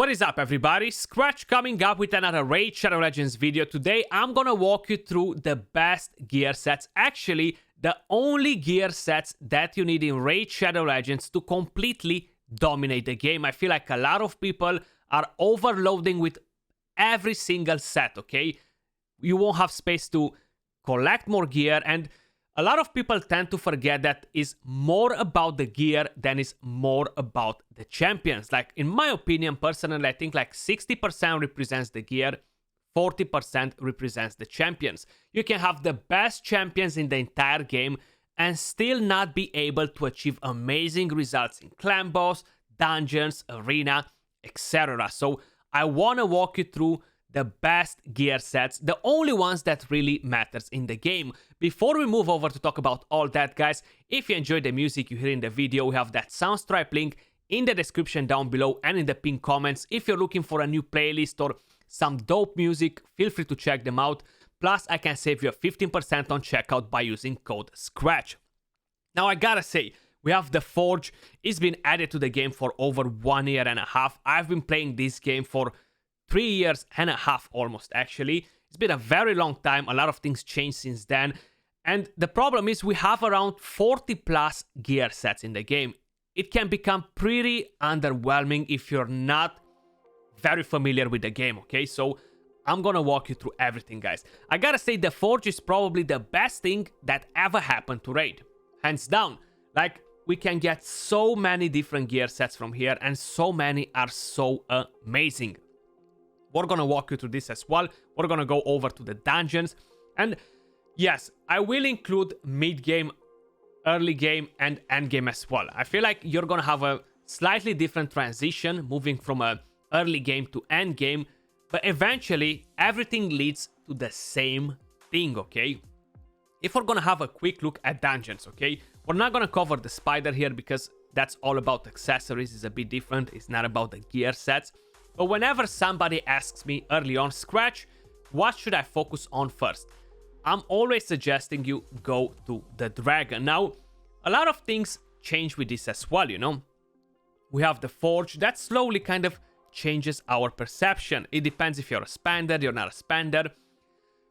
What is up, everybody? Skratch coming up with another Raid Shadow Legends video. Today I'm gonna walk you through the best gear sets, actually the only gear sets that you need in Raid Shadow Legends to completely dominate the game. I feel like a lot of people are overloading with every single set, okay? You won't have space to collect more gear, and a lot of people tend to forget that it's more about the gear than it's more about the champions. Like, in my opinion, personally, I think like 60% represents the gear, 40% represents the champions. You can have the best champions in the entire game and still not be able to achieve amazing results in clan boss, dungeons, arena, etc. So I want to walk you through the best gear sets, the only ones that really matters in the game. Before we move over to talk about all that, guys, if you enjoyed the music you hear in the video, we have that Soundstripe link in the description down below and in the pinned comments. If you're looking for a new playlist or some dope music, feel free to check them out. Plus, I can save you 15% on checkout by using code SKRATCH. Now, I gotta say, we have the Forge. It's been added to the game for over 1.5 years. I've been playing this game for 3.5 years almost, actually. It's been a very long time. A lot of things changed since then. And the problem is we have around 40 plus gear sets in the game. It can become pretty underwhelming if you're not very familiar with the game, okay? So I'm gonna walk you through everything, guys. I gotta say, the Forge is probably the best thing that ever happened to Raid. Hands down. Like, we can get so many different gear sets from here, and so many are so amazing. We're gonna walk you through this as well. We're gonna go over to the dungeons. And yes, I will include mid-game, early game, and end game as well. I feel like you're gonna have a slightly different transition moving from a early game to end game. But eventually, everything leads to the same thing, okay? If we're gonna have a quick look at dungeons, okay? We're not gonna cover the spider here because that's all about accessories. It's a bit different. It's not about the gear sets. But whenever somebody asks me early on, Skratch, what should I focus on first? I'm always suggesting you go to the dragon. Now, a lot of things change with this as well, you know? We have the Forge. That slowly kind of changes our perception. It depends if you're a spender, you're not a spender.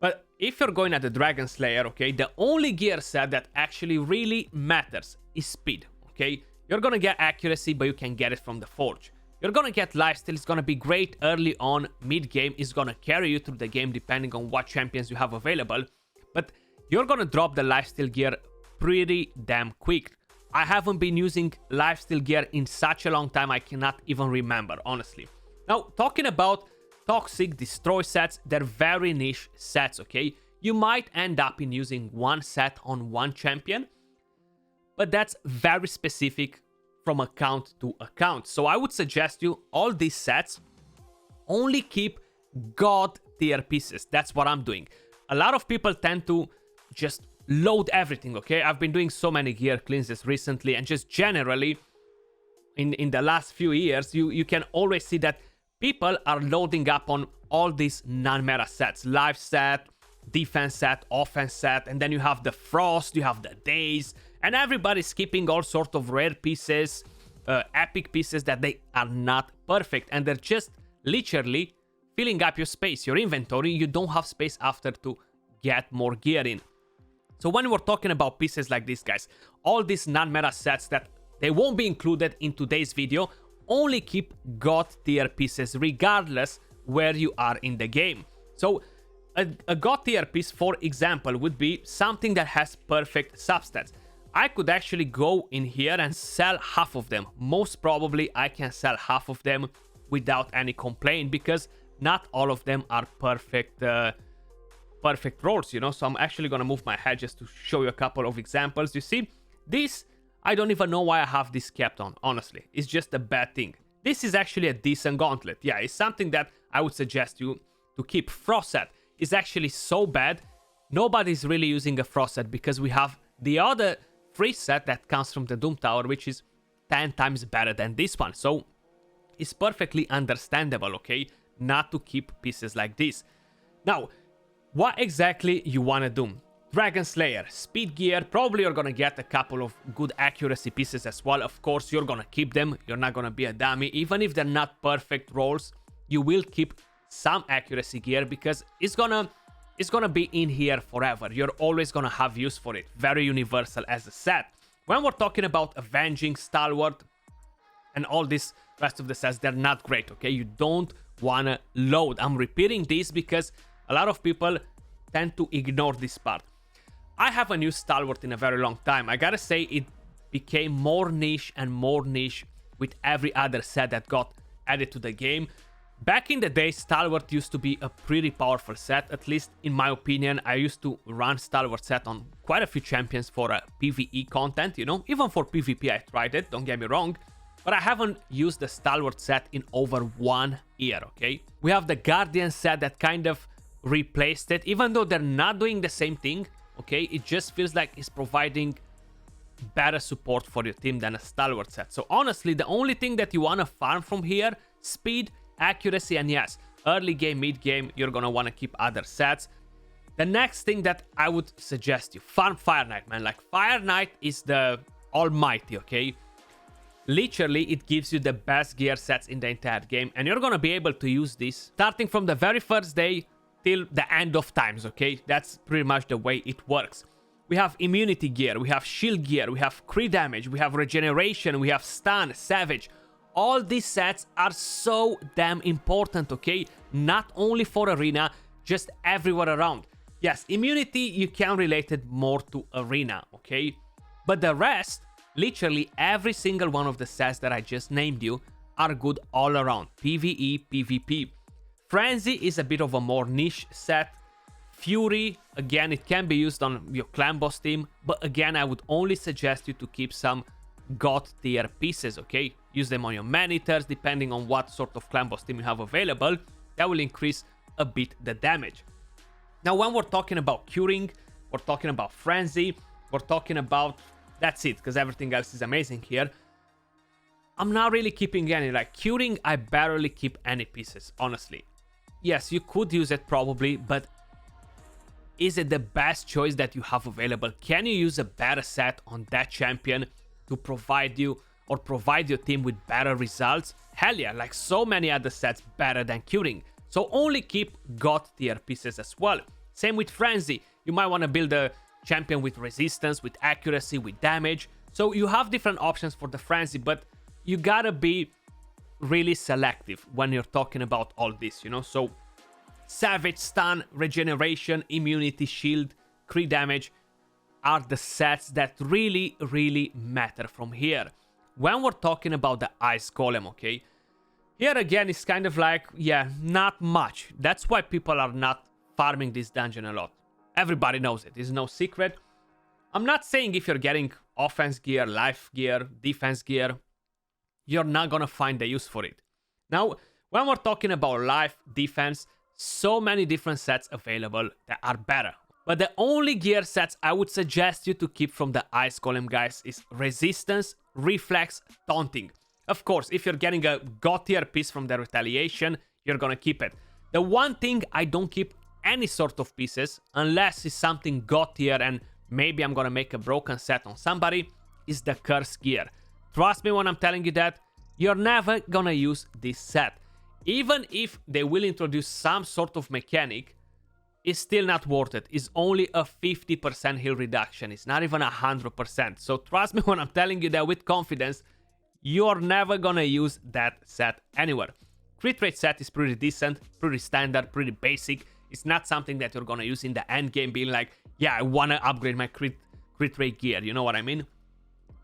But if you're going at the Dragon Slayer, okay, the only gear set that actually really matters is speed, okay? You're gonna get accuracy, but you can get it from the Forge. You're gonna get lifesteal. It's gonna be great early on. Mid-game is gonna carry you through the game depending on what champions you have available. But you're gonna drop the lifesteal gear pretty damn quick. I haven't been using lifesteal gear in such a long time, I cannot even remember, honestly. Now, talking about toxic destroy sets, they're very niche sets, okay? You might end up in using one set on one champion, but that's very specific from account to account. So I would suggest you all these sets only keep god tier pieces. That's what I'm doing. A lot of people tend to just load everything, okay? I've been doing so many gear cleanses recently, and just generally in the last few years, you can always see that people are loading up on all these non-meta sets. Life set, defense set, offense set, and then you have the Frost, you have the Daze, and everybody's skipping all sorts of rare pieces, epic pieces that they are not perfect, and they're just literally filling up your space, your inventory. You don't have space after to get more gear in. So when we're talking about pieces like this, guys, all these non-meta sets that they won't be included in today's video, only keep god tier pieces regardless where you are in the game. So a god tier piece, for example, would be something that has perfect substats. I could actually go in here and sell half of them. Most probably I can sell half of them without any complaint, because not all of them are perfect rolls, you know? So I'm actually gonna move my head just to show you a couple of examples. You see, this, I don't even know why I have this kept on, honestly. It's just a bad thing. This is actually a decent gauntlet. Yeah, it's something that I would suggest you to keep. Frost set is actually so bad, nobody's really using a Frost set, because we have the other free set that comes from the Doom Tower, which is 10 times better than this one. So it's perfectly understandable, okay, not to keep pieces like this. Now, what exactly you want to do? Dragon Slayer, speed gear. Probably you're gonna get a couple of good accuracy pieces as well. Of course, you're gonna keep them. You're not gonna be a dummy. Even if they're not perfect rolls, you will keep some accuracy gear because it's gonna be in here forever. You're always gonna have use for it. Very universal as a set. When we're talking about Avenging, Stalwart, and all this rest of the sets, they're not great, okay? You don't wanna load. I'm repeating this because a lot of people tend to ignore this part. I haven't used Stalwart in a very long time. I gotta say, it became more niche and more niche with every other set that got added to the game. Back in the day, Stalwart used to be a pretty powerful set, at least in my opinion. I used to run Stalwart set on quite a few champions for PvE content, you know? Even for PvP I tried it, don't get me wrong. But I haven't used the Stalwart set in over 1 year, okay? We have the Guardian set that kind of replaced it, even though they're not doing the same thing, okay? It just feels like it's providing better support for your team than a Stalwart set. So honestly, the only thing that you want to farm from here, speed, accuracy, and yes, early game, mid game, you're gonna want to keep other sets. The next thing that I would suggest you, farm Fire Knight, man. Like, Fire Knight is the almighty, okay? Literally, it gives you the best gear sets in the entire game, and you're gonna be able to use this starting from the very first day till the end of times, okay? That's pretty much the way it works. We have immunity gear, we have shield gear, we have crit damage, we have regeneration, we have stun, savage. All these sets are so damn important, okay? Not only for arena, just everywhere around. Yes, immunity, you can relate it more to arena, okay? But the rest, literally every single one of the sets that I just named you, are good all around. PvE, PvP. Frenzy is a bit of a more niche set. Fury, again, it can be used on your clan boss team, but again, I would only suggest you to keep some god tier pieces, okay? Use them on your man-eaters, depending on what sort of clan boss team you have available. That will increase a bit the damage. Now, when we're talking about curing, we're talking about frenzy, we're talking about... That's it, because everything else is amazing here. I'm not really keeping any. Like, curing, I barely keep any pieces, honestly. Yes, you could use it probably, but is it the best choice that you have available? Can you use a better set on that champion to provide you or provide your team with better results? Hell yeah, like so many other sets better than curing. So only keep god tier pieces as well. Same with frenzy. You might want to build a champion with resistance, with accuracy, with damage. So you have different options for the frenzy, but you gotta be really selective when you're talking about all this, you know? So savage, stun, regeneration, immunity, shield, crit damage are the sets that really, really matter from here. When we're talking about the ice golem, okay? Here again, it's kind of like, yeah, not much. That's why people are not farming this dungeon a lot. Everybody knows it. It's no secret. I'm not saying if you're getting offense gear, life gear, defense gear, you're not gonna find the use for it. Now, when we're talking about life, defense, so many different sets available that are better. But the only gear sets I would suggest you to keep from the ice golem, guys, is resistance, reflex, taunting. Of course, if you're getting a god tier piece from the retaliation, you're gonna keep it. The one thing I don't keep any sort of pieces, unless it's something god tier and maybe I'm gonna make a broken set on somebody, is the curse gear. Trust me when I'm telling you that, you're never gonna use this set. Even if they will introduce some sort of mechanic, it's still not worth it. It's only a 50% heal reduction. It's not even 100%. So trust me when I'm telling you that with confidence, you're never gonna use that set anywhere. Crit rate set is pretty decent, pretty standard, pretty basic. It's not something that you're gonna use in the end game being like, yeah, I wanna upgrade my crit rate gear, you know what I mean?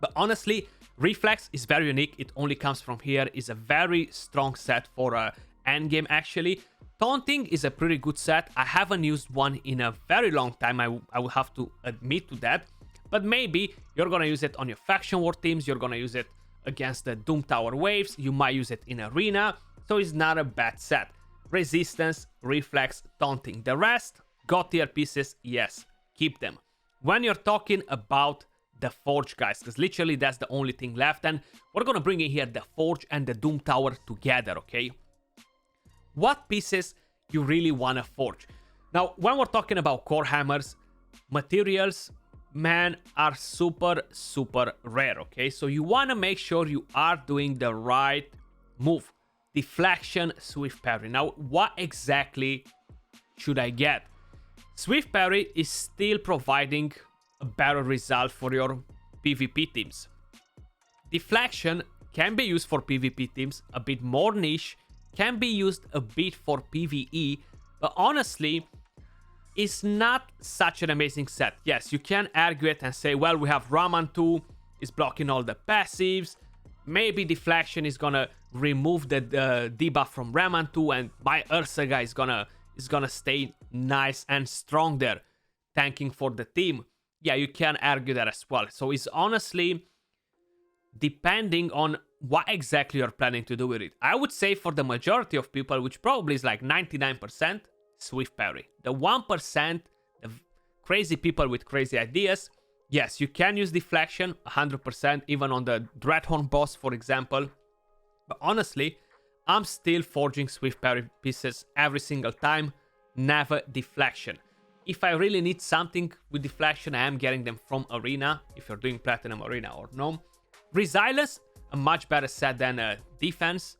But honestly, reflex is very unique. It only comes from here. It's a very strong set for end game actually. Taunting is a pretty good set. I haven't used one in a very long time. I will have to admit to that. But maybe you're gonna use it on your faction war teams. You're gonna use it against the Doom Tower waves. You might use it in arena. So it's not a bad set. Resistance, reflex, taunting. The rest, god tier pieces, yes, keep them. When you're talking about the Forge, guys, because literally that's the only thing left, and we're gonna bring in here the Forge and the Doom Tower together, okay? What pieces you really wanna forge? Now, when we're talking about core hammers, materials, man, are super rare, okay? So you want to make sure you are doing the right move. Deflection, swift parry. Now, what exactly should I get? Swift parry is still providing a better result for your PvP teams. Deflection can be used for PvP teams, a bit more niche, can be used a bit for PvE, but honestly, it's not such an amazing set. Yes, you can argue it and say, well, we have Raman 2, is blocking all the passives. Maybe Deflection is gonna remove the debuff from Raman 2, and my Ursaga is gonna stay nice and strong there, tanking for the team. Yeah, you can argue that as well. So it's honestly depending on what exactly you're planning to do with it. I would say for the majority of people, which probably is like 99%, swift parry. The 1%, the crazy people with crazy ideas, yes, you can use deflection 100%, even on the Dreadhorn boss, for example. But honestly, I'm still forging swift parry pieces every single time, never deflection. If I really need something with deflection, I am getting them from Arena, if you're doing Platinum Arena or no. Resilience, a much better set than defense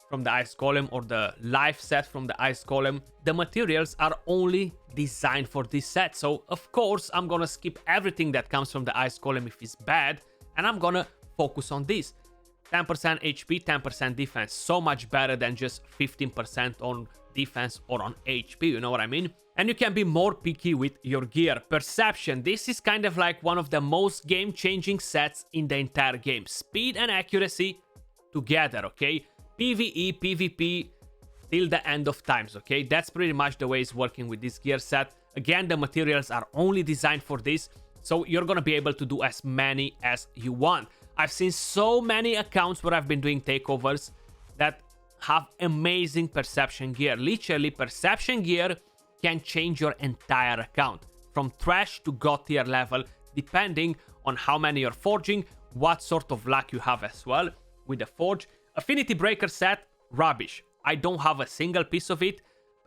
from the Ice Golem or the life set from the Ice Golem. The materials are only designed for this set, so of course I'm gonna skip everything that comes from the Ice Golem if it's bad, and I'm gonna focus on this. 10% HP, 10% defense, so much better than just 15% on defense or on HP, you know what I mean? And you can be more picky with your gear. Perception, this is kind of like one of the most game-changing sets in the entire game. Speed and accuracy together, okay? PvE, PvP, till the end of times, okay? That's pretty much the way it's working with this gear set. Again, the materials are only designed for this, so you're gonna be able to do as many as you want. I've seen so many accounts where I've been doing takeovers that have amazing perception gear. Literally, perception gear can change your entire account from trash to god tier level, depending on how many you're forging, what sort of luck you have as well with the forge. Affinity breaker set, rubbish. I don't have a single piece of it.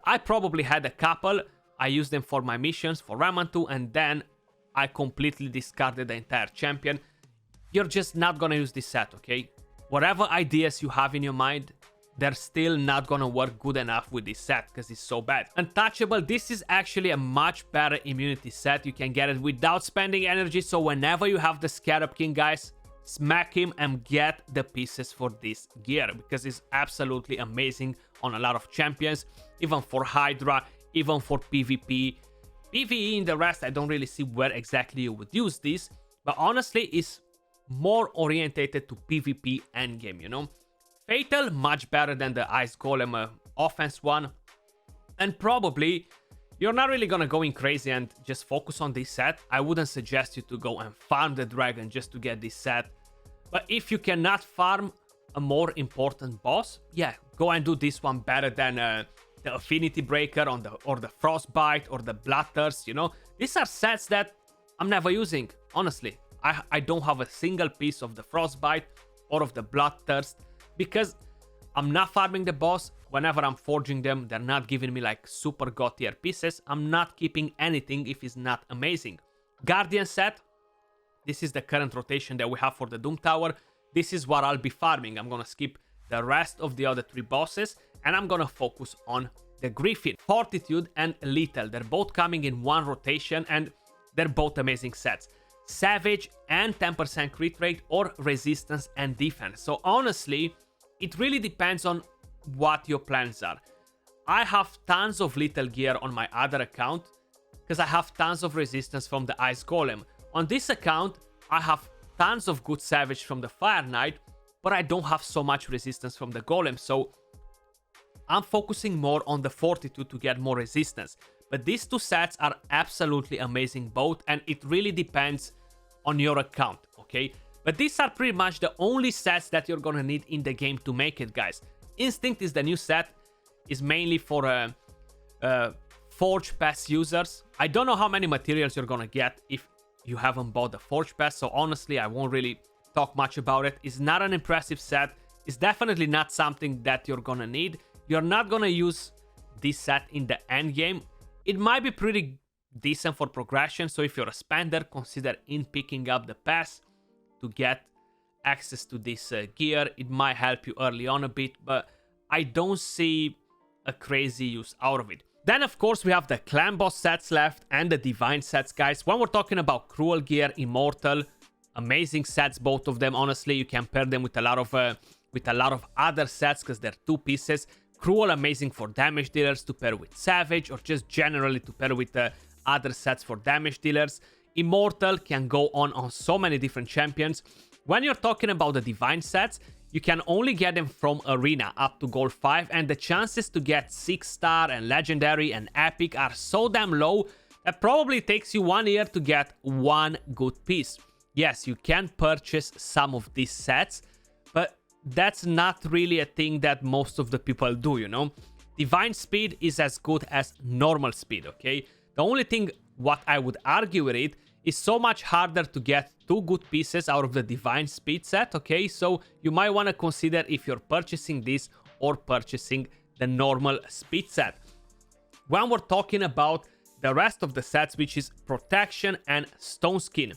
I probably had a couple. I used them for my missions for Raman 2, and then I completely discarded the entire champion. You're just not gonna use this set, okay? Whatever ideas you have in your mind, they're still not gonna work good enough with this set because it's so bad. Untouchable, this is actually a much better immunity set. You can get it without spending energy, so whenever you have the Scarab King, guys, smack him and get the pieces for this gear, because it's absolutely amazing on a lot of champions, even for Hydra, even for PvP. PvE in the rest, I don't really see where exactly you would use this, but honestly, it's more orientated to PvP endgame, you know? Fatal, much better than the Ice Golem offense one. And probably, you're not really gonna go in crazy and just focus on this set. I wouldn't suggest you to go and farm the dragon just to get this set. But if you cannot farm a more important boss, yeah, go and do this one better than the Affinity Breaker or the Frostbite or the Bloodthirst, you know? These are sets that I'm never using, honestly. I don't have a single piece of the Frostbite or of the Bloodthirst, because I'm not farming the boss. Whenever I'm forging them, they're not giving me like super god tier pieces. I'm not keeping anything if it's not amazing. Guardian set, this is the current rotation that we have for the Doom Tower. This is what I'll be farming. I'm gonna skip the rest of the other 3 bosses, and I'm gonna focus on the Griffin. Fortitude and Lethal, they're both coming in one rotation, and they're both amazing sets. Savage and 10% crit rate, or resistance and defense. So honestly, it really depends on what your plans are. I have tons of Lethal gear on my other account because I have tons of resistance from the Ice Golem. On this account, I have tons of good Savage from the Fire Knight, but I don't have so much resistance from the Golem, so I'm focusing more on the Fortitude to get more resistance. But these 2 sets are absolutely amazing both, and it really depends on your account, okay? But these are pretty much the only sets that you're gonna need in the game to make it, guys. Instinct is the new set, is mainly for Forge Pass users. I don't know how many materials you're gonna get if you haven't bought the Forge Pass, so honestly, I won't really talk much about it. It's not an impressive set. It's definitely not something that you're gonna need. You're not gonna use this set in the end game. It might be pretty decent for progression. So if you're a spender, consider in picking up the pass to get access to this gear. It might help you early on a bit, but I don't see a crazy use out of it. Then, of course, we have the clan boss sets left and the divine sets, guys. When we're talking about cruel gear, immortal, amazing sets, both of them. Honestly, you can pair them with a lot of other sets because they're 2 pieces. Cruel, amazing for damage dealers to pair with savage, or just generally to pair with other sets for damage dealers. Immortal can go on so many different champions. When you're talking about the divine sets, you can only get them from Arena up to Gold 5, and the chances to get 6-star and Legendary and Epic are so damn low that probably takes you 1 year to get 1 good piece. Yes, you can purchase some of these sets, but that's not really a thing that most of the people do, you know? Divine speed is as good as normal speed, okay? The only thing what I would argue with it is so much harder to get 2 good pieces out of the divine speed set, okay? So you might want to consider if you're purchasing this or purchasing the normal speed set. When we're talking about the rest of the sets, which is protection and stone skin.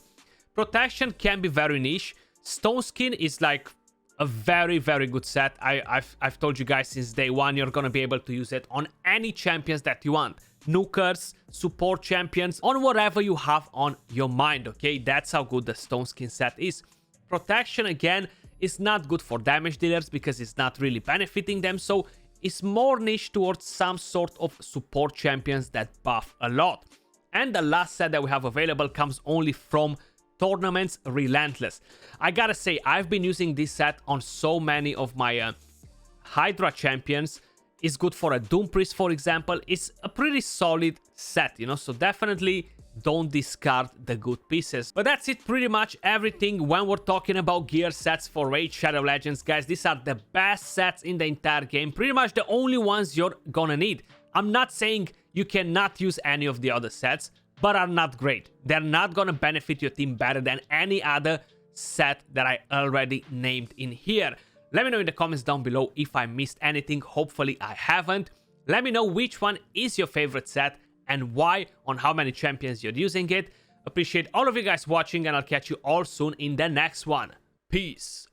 Protection can be very niche. Stone skin is like a very, very good set. I've told you guys since day one, you're gonna be able to use it on any champions that you want. Nukers, support champions, on whatever you have on your mind, okay? That's how good the stone skin set is. Protection, again, is not good for damage dealers because it's not really benefiting them, so it's more niche towards some sort of support champions that buff a lot. And the last set that we have available comes only from tournaments, Relentless. I gotta say, I've been using this set on so many of my Hydra champions. It's good for a Doom Priest, for example. It's a pretty solid set, you know, so definitely don't discard the good pieces. But that's it, pretty much everything when we're talking about gear sets for Raid Shadow Legends, guys. These are the best sets in the entire game, pretty much the only ones you're gonna need. I'm not saying you cannot use any of the other sets, but are not great. They're not gonna benefit your team better than any other set that I already named in here. Let me know in the comments down below if I missed anything. Hopefully I haven't. Let me know which one is your favorite set and why, on how many champions you're using it. Appreciate all of you guys watching, and I'll catch you all soon in the next one. Peace.